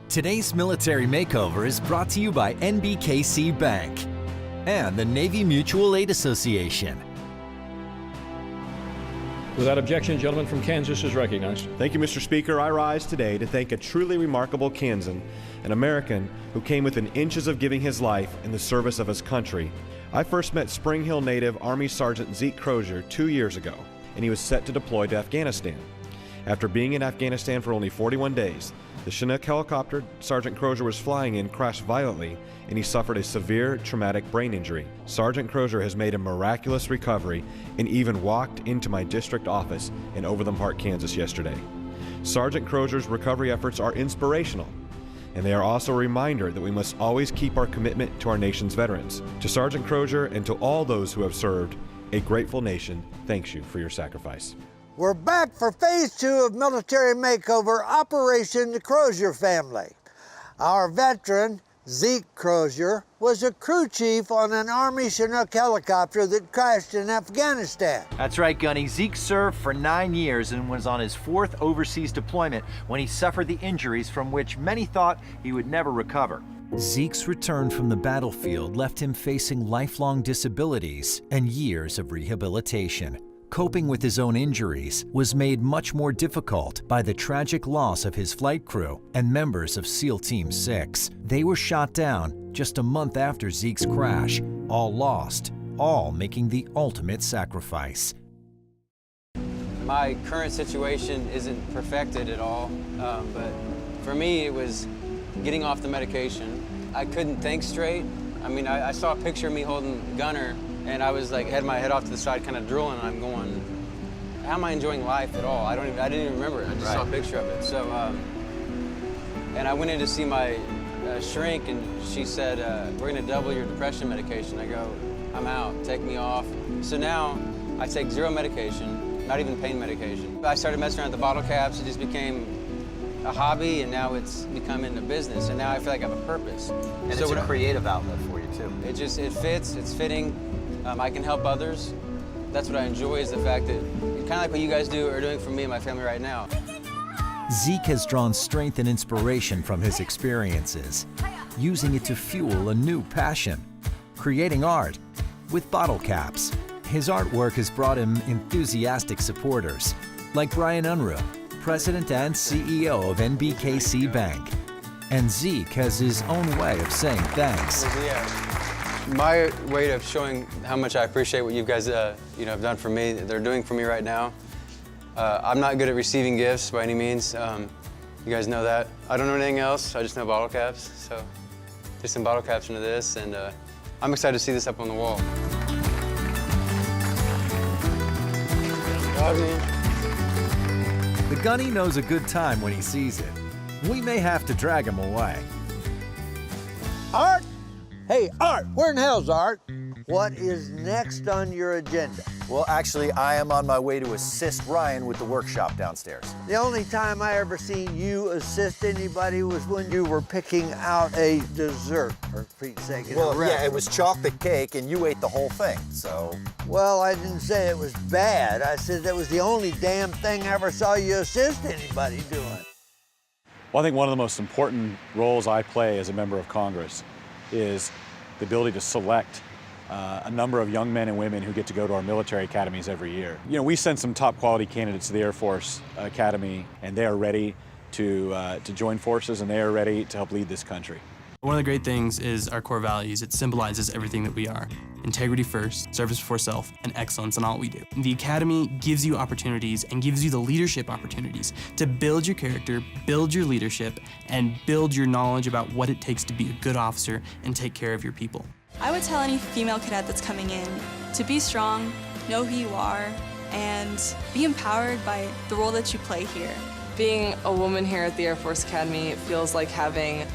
Today's Military Makeover is brought to you by NBKC Bank and the Navy Mutual Aid Association. Without objection, the gentleman from Kansas is recognized. Thank you, Mr. Speaker. I rise today to thank a truly remarkable Kansan, an American who came within inches of giving his life in the service of his country. I first met Spring Hill native Army Sergeant Zeke Crozier 2 years ago, and he was set to deploy to Afghanistan. After being in Afghanistan for only 41 days, the Chinook helicopter Sergeant Crozier was flying in crashed violently, and he suffered a severe traumatic brain injury. Sergeant Crozier has made a miraculous recovery and even walked into my district office in Overland Park, Kansas yesterday. Sergeant Crozier's recovery efforts are inspirational, and they are also a reminder that we must always keep our commitment to our nation's veterans. To Sergeant Crozier and to all those who have served, a grateful nation thanks you for your sacrifice. We're back for Phase 2 of Military Makeover, Operation the Crozier Family. Our veteran, Zeke Crozier, was a crew chief on an Army Chinook helicopter that crashed in Afghanistan. That's right, Gunny. Zeke served for 9 years and was on his 4th overseas deployment when he suffered the injuries from which many thought he would never recover. Zeke's return from the battlefield left him facing lifelong disabilities and years of rehabilitation. Coping with his own injuries was made much more difficult by the tragic loss of his flight crew and members of SEAL Team 6. They were shot down just a month after Zeke's crash, all lost, all making the ultimate sacrifice. My current situation isn't perfected at all, but for me it was getting off the medication. I couldn't think straight. I mean, I saw a picture of me holding Gunner, and I was like, had my head off to the side, kind of drooling, and I'm going, how am I enjoying life at all? I didn't even remember it. I just saw a picture of it. So, and I went in to see my shrink, and she said, we're gonna double your depression medication. I go, I'm out, take me off. So now I take 0 medication, not even pain medication. I started messing around with the bottle caps. It just became a hobby, and now it's becoming a business, and now I feel like I have a purpose. And so it's a creative outlet for you, too. It fits, it's fitting. I can help others. That's what I enjoy, is the fact that, kind of like what you guys are doing for me and my family right now. Zeke has drawn strength and inspiration from his experiences, using it to fuel a new passion, creating art with bottle caps. His artwork has brought him enthusiastic supporters, like Brian Unruh, President and CEO of NBKC Bank. And Zeke has his own way of saying thanks. My way of showing how much I appreciate what you guys have done for me, they're doing for me right now. I'm not good at receiving gifts by any means. You guys know that. I don't know anything else. I just know bottle caps. So just some bottle caps into this, and I'm excited to see this up on the wall. The Gunny knows a good time when he sees it. We may have to drag him away. Art? Hey, Art, where in hell's Art? What is next on your agenda? Well, actually, I am on my way to assist Ryan with the workshop downstairs. The only time I ever seen you assist anybody was when you were picking out a dessert, for Pete's sake. Well, yeah, it was chocolate cake, and you ate the whole thing, so. Well, I didn't say it was bad. I said that was the only damn thing I ever saw you assist anybody doing. Well, I think one of the most important roles I play as a member of Congress is the ability to select a number of young men and women who get to go to our military academies every year. You know, we send some top quality candidates to the Air Force Academy, and they are ready to join forces, and they are ready to help lead this country. One of the great things is our core values. It symbolizes everything that we are. Integrity first, service before self, and excellence in all we do. The Academy gives you opportunities and gives you the leadership opportunities to build your character, build your leadership, and build your knowledge about what it takes to be a good officer and take care of your people. I would tell any female cadet that's coming in to be strong, know who you are, and be empowered by the role that you play here. Being a woman here at the Air Force Academy feels like having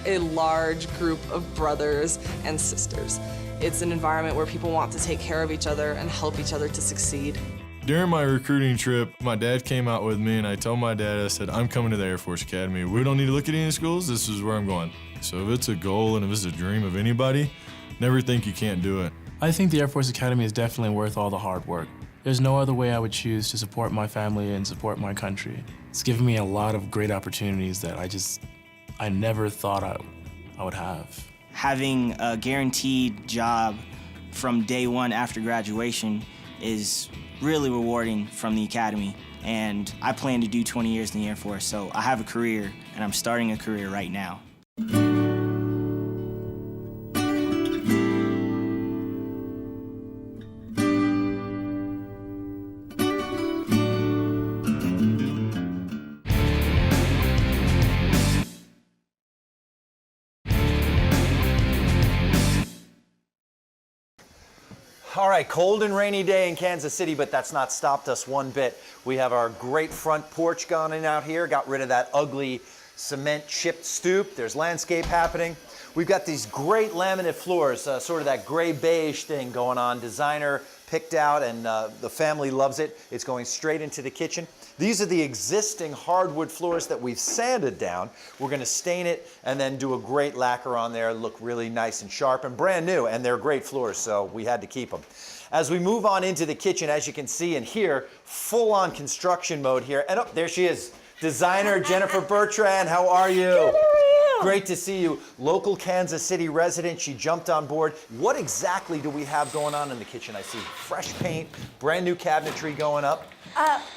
a large group of brothers and sisters. It's an environment where people want to take care of each other and help each other to succeed. During my recruiting trip, my dad came out with me, and I told my dad, I said, I'm coming to the Air Force Academy. We don't need to look at any schools, this is where I'm going. So if it's a goal and if it's a dream of anybody, never think you can't do it. I think the Air Force Academy is definitely worth all the hard work. There's no other way I would choose to support my family and support my country. It's given me a lot of great opportunities that I never thought I would have. Having a guaranteed job from day one after graduation is really rewarding from the Academy. And I plan to do 20 years in the Air Force, so I have a career, and I'm starting a career right now. All right, cold and rainy day in Kansas City, but that's not stopped us one bit. We have our great front porch going in out here, got rid of that ugly cement chipped stoop. There's landscape happening. We've got these great laminate floors, sort of that gray beige thing going on, designer picked out, and the family loves it. It's going straight into the kitchen. These are the existing hardwood floors that we've sanded down. We're going to stain it and then do a great lacquer on there, look really nice and sharp and brand new, and they're great floors, so we had to keep them. As we move on into the kitchen, as you can see and hear, full-on construction mode here. And oh, there she is, designer Jennifer Bertrand. How are you? Good, how are you? Great to see you. Local Kansas City resident, she jumped on board. What exactly do we have going on in the kitchen? I see fresh paint, brand new cabinetry going up.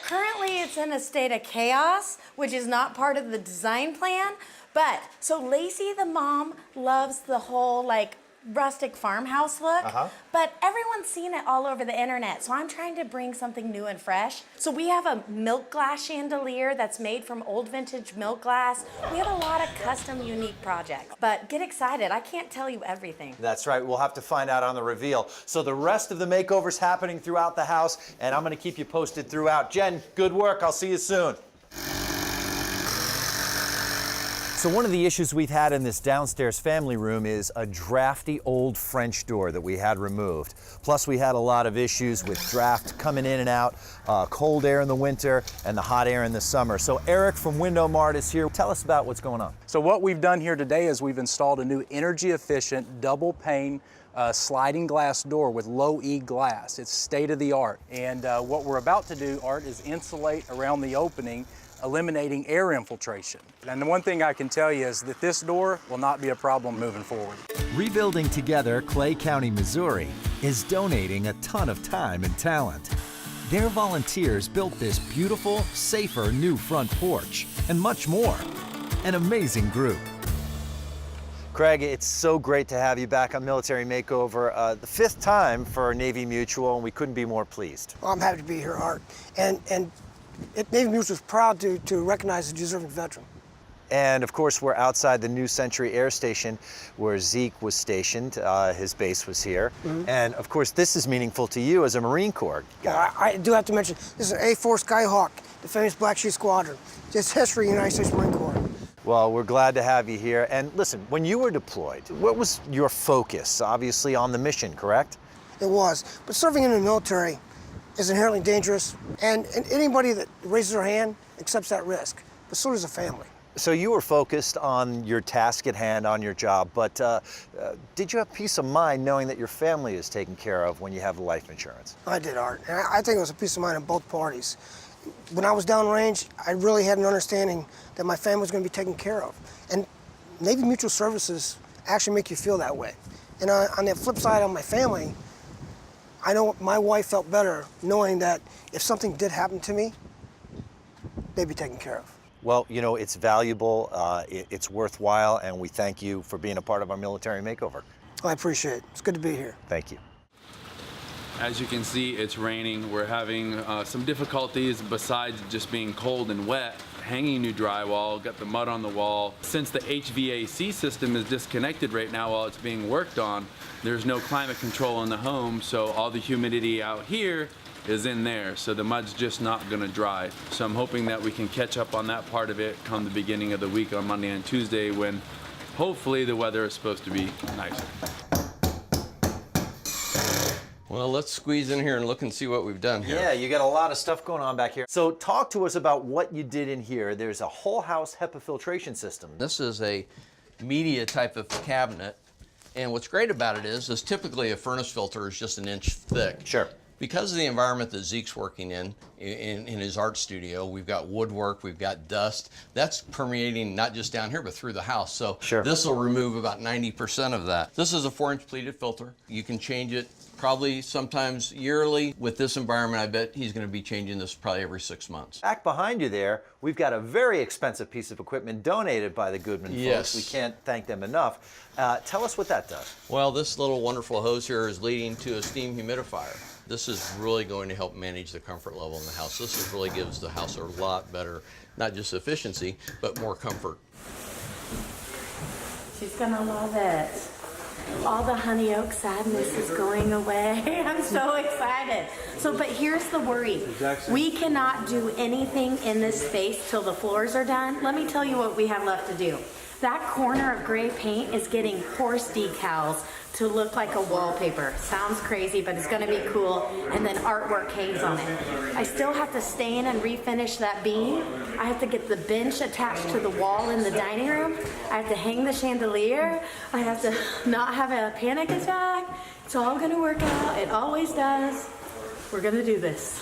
Currently it's in a state of chaos, which is not part of the design plan. But, so Lacey, the mom, loves the whole like rustic farmhouse look, but everyone's seen it all over the internet, so I'm trying to bring something new and fresh. So we have a milk glass chandelier that's made from old vintage milk glass. We have a lot of custom, unique projects, but get excited. I can't tell you everything. That's right, we'll have to find out on the reveal. So the rest of the makeover's happening throughout the house, and I'm gonna keep you posted throughout. Jen, good work, I'll see you soon. So one of the issues we've had in this downstairs family room is a drafty old French door that we had removed. Plus we had a lot of issues with draft coming in and out, cold air in the winter and the hot air in the summer. So Eric from Window Mart is here. Tell us about what's going on. So what we've done here today is we've installed a new energy efficient double pane sliding glass door with low E glass. It's state of the art. And what we're about to do, Art, is insulate around the opening, eliminating air infiltration. And the one thing I can tell you is that this door will not be a problem moving forward. Rebuilding Together Clay County, Missouri is donating a ton of time and talent. Their volunteers built this beautiful, safer new front porch and much more. An amazing group. Craig, it's so great to have you back on Military Makeover. The 5th time for Navy Mutual, and we couldn't be more pleased. Well, I'm happy to be here, Art. And Navy Mutual is proud to recognize a deserving veteran. And of course, we're outside the New Century Air Station where Zeke was stationed. His base was here. And of course, this is meaningful to you as a Marine Corps guy. I do have to mention, this is an A4 Skyhawk, the famous Black Sheep Squadron. Just history of the United States Marine Corps. Well, we're glad to have you here. And listen, when you were deployed, what was your focus? Obviously on the mission, correct? It was, but serving in the military is inherently dangerous, and anybody that raises their hand accepts that risk, but so does a family. So you were focused on your task at hand, on your job, but did you have peace of mind knowing that your family is taken care of when you have life insurance? I did, Art, and I think it was a peace of mind on both parties. When I was downrange, I really had an understanding that my family was going to be taken care of, and Navy Mutual Services actually make you feel that way. And on the flip side, on my family, I know my wife felt better knowing that if something did happen to me, they'd be taken care of. Well, you know, it's valuable, it's worthwhile, and we thank you for being a part of our Military Makeover. I appreciate it. It's good to be here. Thank you. As you can see, it's raining. We're having some difficulties besides just being cold and wet. Hanging new drywall, got the mud on the wall. Since the HVAC system is disconnected right now while it's being worked on, there's no climate control in the home, so all the humidity out here is in there, so the mud's just not gonna dry. So I'm hoping that we can catch up on that part of it come the beginning of the week on Monday and Tuesday when hopefully the weather is supposed to be nicer. Well, let's squeeze in here and look and see what we've done here. Yeah, you got a lot of stuff going on back here. So talk to us about what you did in here. There's a whole house HEPA filtration system. This is a media type of cabinet, and what's great about it is typically a furnace filter is just an inch thick. Sure. Because of the environment that Zeke's working in his art studio, we've got woodwork, we've got dust. That's permeating not just down here, but through the house. So this will remove about 90% of that. This is a 4-inch pleated filter. You can change it probably sometimes yearly. With this environment, I bet he's going to be changing this probably every 6 months. Back behind you there, we've got a very expensive piece of equipment donated by the Goodman folks. We can't thank them enough. Tell us what that does. Well, this little wonderful hose here is leading to a steam humidifier. This is really going to help manage the comfort level in the house. This really gives the house a lot better, not just efficiency, but more comfort. She's gonna love it. All the honey oak sadness is going away. I'm so excited. So, but here's the worry. We cannot do anything in this space till the floors are done. Let me tell you what we have left to do. That corner of gray paint is getting horse decals to look like a wallpaper. Sounds crazy, but it's gonna be cool. And then artwork hangs on it. I still have to stain and refinish that beam. I have to get the bench attached to the wall in the dining room. I have to hang the chandelier. I have to not have a panic attack. It's all gonna work out. It always does. We're gonna do this.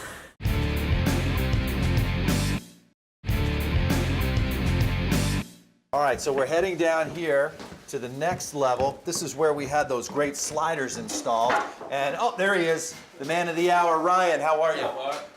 All right, so we're heading down here to the next level. This is where we had those great sliders installed. And oh, there he is, the man of the hour, Ryan. How are you?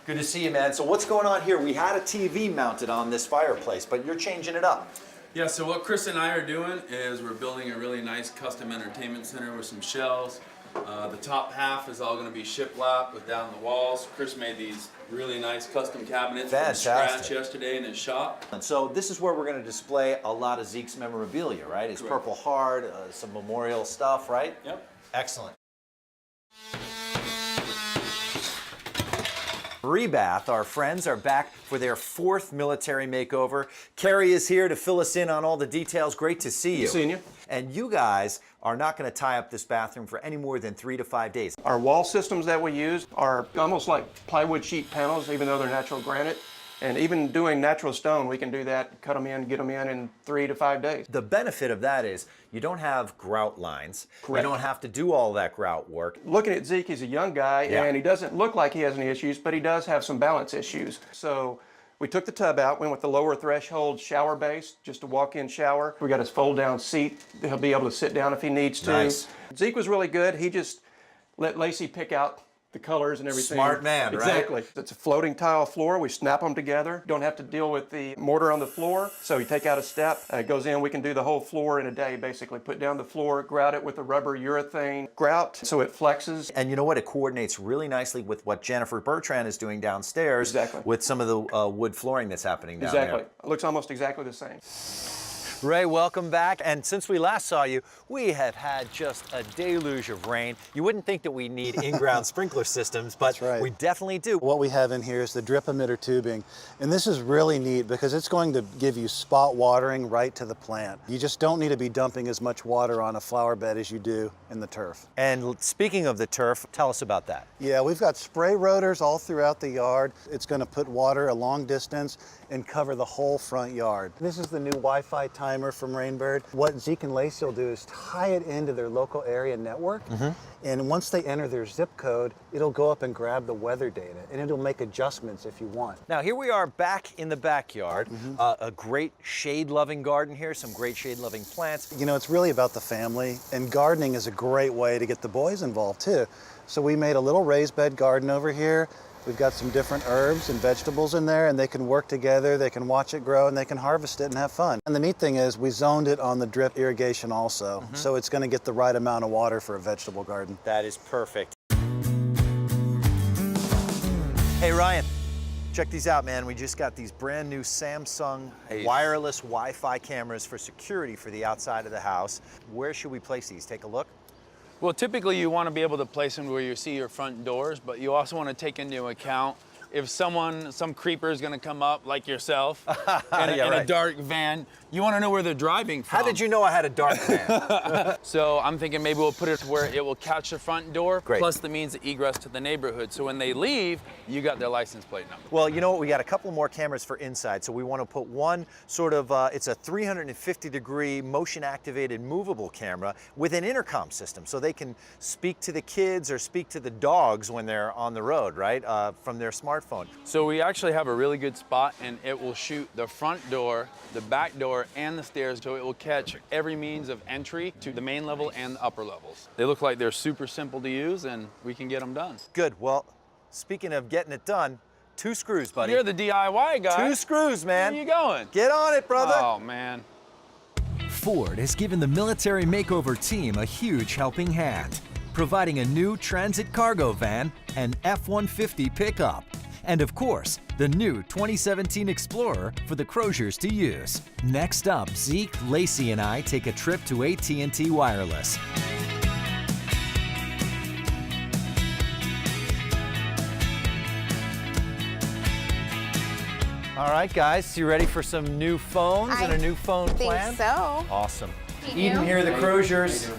Good to see you, man. So what's going on here? We had a TV mounted on this fireplace, but you're changing it up. Yeah, so what Chris and I are doing is we're building a really nice custom entertainment center with some shelves. The top half is all going to be shiplap with down the walls. Chris made these really nice custom cabinets from scratch yesterday in his shop. And so this is where we're going to display a lot of Zeke's memorabilia, right? His Purple Heart, some memorial stuff, right? Yep. Excellent. Rebath, our friends, are back for their 4th military makeover. Carrie is here to fill us in on all the details. Great to see you. Good seeing you. And you guys are not going to tie up this bathroom for any more than 3 to 5 days. Our wall systems that we use are almost like plywood sheet panels, even though they're natural granite. And even doing natural stone, we can do that, cut them in, get them in 3 to 5 days. The benefit of that is you don't have grout lines. Correct. You don't have to do all that grout work. Looking at Zeke, he's a young guy, and he doesn't look like he has any issues, but he does have some balance issues. So we took the tub out, went with the lower threshold shower base, just a walk-in shower. We got his fold-down seat. He'll be able to sit down if he needs to. Nice. Zeke was really good. He just let Lacey pick out the colors and everything. Smart man, right? Exactly. It's a floating tile floor. We snap them together. Don't have to deal with the mortar on the floor. So you take out a step, it goes in. We can do the whole floor in a day, basically. Put down the floor, grout it with a rubber urethane grout so it flexes. And you know what? It coordinates really nicely with what Jennifer Bertrand is doing downstairs. Exactly. With some of the wood flooring that's happening down Exactly. there. It looks almost exactly the same. Ray, welcome back. And since we last saw you, we have had just a deluge of rain. You wouldn't think that we need in-ground sprinkler systems, but we definitely do. What we have in here is the drip emitter tubing. And this is really neat because it's going to give you spot watering right to the plant. You just don't need to be dumping as much water on a flower bed as you do in the turf. And speaking of the turf, tell us about that. Yeah, we've got spray rotors all throughout the yard. It's going to put water a long distance and cover the whole front yard. This is the new Wi-Fi timer from Rainbird. What Zeke and Lacey will do is tie it into their local area network. And once they enter their zip code, it'll go up and grab the weather data and it'll make adjustments if you want. Now here we are back in the backyard. A great shade-loving garden here, some great shade-loving plants. You know, it's really about the family, and gardening is a great way to get the boys involved too. So we made a little raised bed garden over here. We've got some different herbs and vegetables in there, and they can work together, they can watch it grow, and they can harvest it and have fun. And the neat thing is we zoned it on the drip irrigation also, so it's going to get the right amount of water for a vegetable garden. That is perfect. Hey Ryan, check these out, man. We just got these brand new Samsung wireless Wi-Fi cameras for security for the outside of the house. Where should we place these? Take a look. Well, typically you want to be able to place them where you see your front doors, but you also want to take into account if some creeper is gonna come up like yourself in a dark van, you wanna know where they're driving from. How did you know I had a dark van? So I'm thinking maybe we'll put it to where it will catch the front door, Great. plus the means of egress to the neighborhood. So when they leave, you got their license plate number. Well, you know what? We got a couple more cameras for inside, so we want to put one sort of, it's a 350-degree motion-activated movable camera with an intercom system, so they can speak to the kids or speak to the dogs when they're on the road, right, from their smartphone. So we actually have a really good spot, and it will shoot the front door, the back door, and the stairs, so it will catch every means of entry to the main level and the upper levels. They look like they're super simple to use, and we can get them done. Good. Well, speaking of getting it done, 2 screws, buddy. You're the DIY guy. 2 screws, man. Where you going? Get on it, brother. Oh, man. Ford has given the military makeover team a huge helping hand, providing a new transit cargo van and F-150 pickup, and of course, the new 2017 Explorer for the Croziers to use. Next up, Zeke, Lacey, and I take a trip to AT&T Wireless. All right, guys, you ready for some new phones and a new phone plan? so. Awesome. Thank Eden you. here, the Croziers.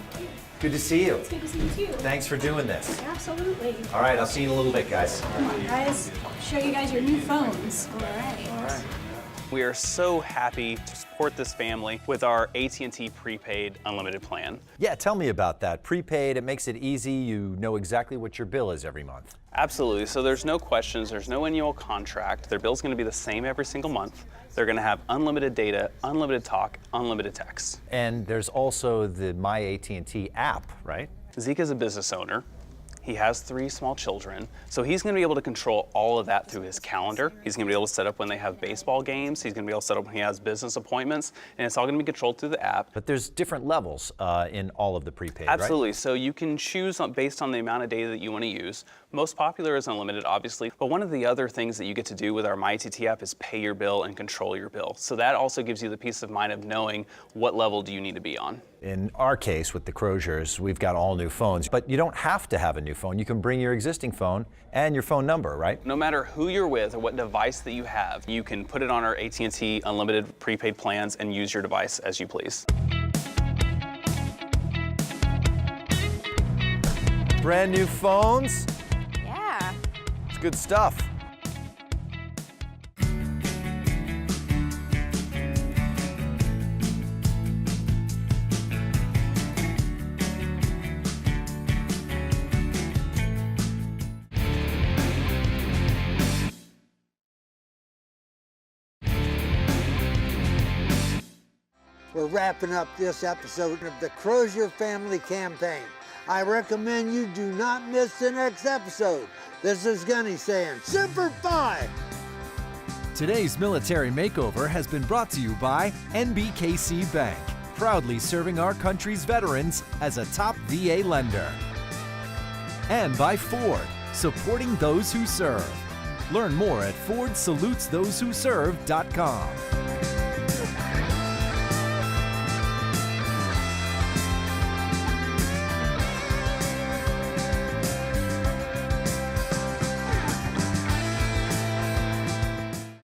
Good to see you. It's good to see you too. Thanks for doing this. Absolutely. All right, I'll see you in a little bit, guys. Come on, guys. Show you guys your new phones. All right. All right. We are so happy to support this family with our AT&T prepaid unlimited plan. Yeah, tell me about that. Prepaid, it makes it easy. You know exactly what your bill is every month. Absolutely. So there's no questions, there's no annual contract. Their bill's going to be the same every single month. They're going to have unlimited data, unlimited talk, unlimited text. And there's also the My AT&T app, right? Zeke is a business owner. He has 3 small children, so he's going to be able to control all of that through his calendar. He's going to be able to set up when they have baseball games. He's going to be able to set up when he has business appointments, and it's all going to be controlled through the app. But there's different levels in all of the prepaid, Absolutely. right? So you can choose based on the amount of data that you want to use. Most popular is unlimited, obviously, but one of the other things that you get to do with our MyATT app is pay your bill and control your bill. So that also gives you the peace of mind of knowing what level do you need to be on. In our case with the Croziers, we've got all new phones, but you don't have to have a new phone. You can bring your existing phone and your phone number, right? No matter who you're with or what device that you have, you can put it on our AT&T unlimited prepaid plans and use your device as you please. Brand new phones. Yeah. It's good stuff. We're wrapping up this episode of the Crozier Family Campaign. I recommend you do not miss the next episode. This is Gunny saying, Semper Fi! Today's Military Makeover has been brought to you by NBKC Bank, proudly serving our country's veterans as a top VA lender. And by Ford, supporting those who serve. Learn more at FordSalutesThoseWhoServe.com.